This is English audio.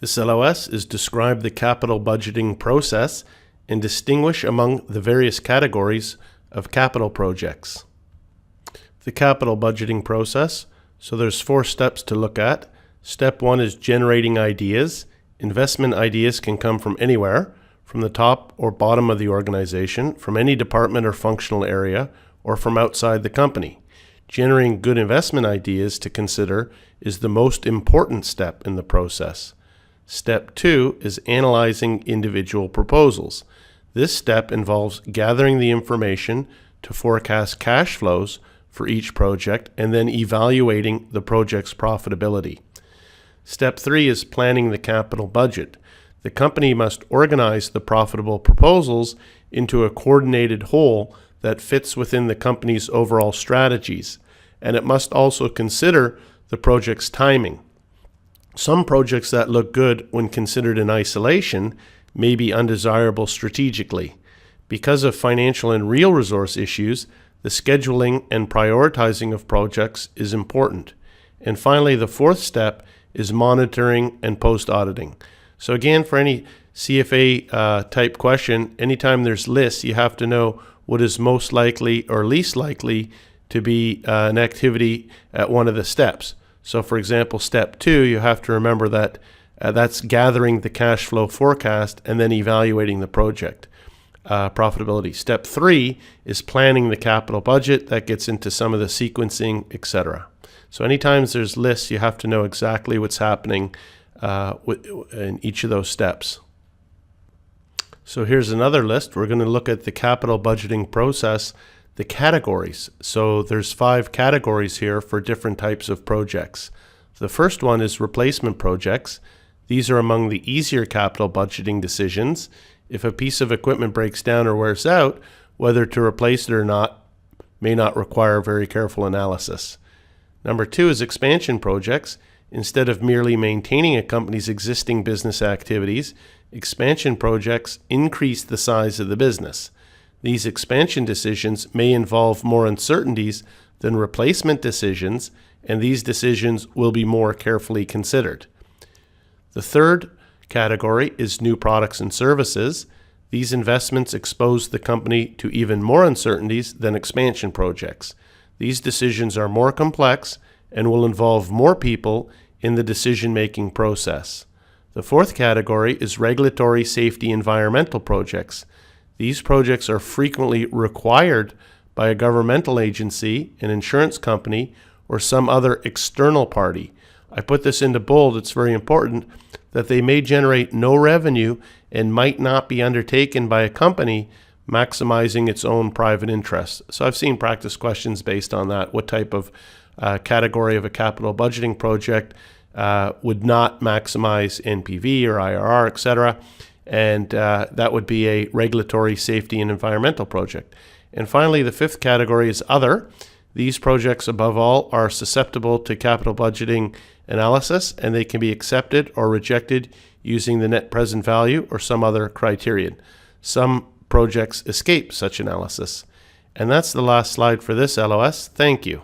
This LOS is describe the capital budgeting process and distinguish among the various categories of capital projects. The capital budgeting process, so there's 4 steps to look at. Step 1 is generating ideas. Investment ideas can come from anywhere, from the top or bottom of the organization, from any department or functional area, or from outside the company. Generating good investment ideas to consider is the most important step in the process. Step 2 is analyzing individual proposals. This step involves gathering the information to forecast cash flows for each project and then evaluating the project's profitability. Step 3 is planning the capital budget. The company must organize the profitable proposals into a coordinated whole that fits within the company's overall strategies, and it must also consider the project's timing. Some projects that look good when considered in isolation may be undesirable strategically. Because of financial and real resource issues, the scheduling and prioritizing of projects is important. And finally, the 4th step is monitoring and post-auditing. So again, for any CFA type question, anytime there's lists, you have to know what is most likely or least likely to be an activity at one of the steps. So for example, step 2, you have to remember that that's gathering the cash flow forecast and then evaluating the project profitability. Step 3 is planning the capital budget. That gets into some of the sequencing, etc. So anytime there's lists, you have to know exactly what's happening in each of those steps. So here's another list. We're going to look at the capital budgeting process, the categories. So there's 5 categories here for different types of projects. The first one is replacement projects. These are among the easier capital budgeting decisions. If a piece of equipment breaks down or wears out, whether to replace it or not may not require very careful analysis. Number 2 is expansion projects. Instead of merely maintaining a company's existing business activities, expansion projects increase the size of the business. These expansion decisions may involve more uncertainties than replacement decisions, and these decisions will be more carefully considered. The third category is new products and services. These investments expose the company to even more uncertainties than expansion projects. These decisions are more complex and will involve more people in the decision-making process. The 4th category is regulatory safety environmental projects. These projects are frequently required by a governmental agency, an insurance company, or some other external party. I put this into bold. It's very important that they may generate no revenue and might not be undertaken by a company maximizing its own private interests. So I've seen practice questions based on that. What type of category of a capital budgeting project would not maximize NPV or IRR, etc. And that would be a regulatory safety and environmental project. And finally, the 5th category is other. These projects, above all, are susceptible to capital budgeting analysis, and they can be accepted or rejected using the net present value or some other criterion. Some projects escape such analysis. And that's the last slide for this LOS. Thank you.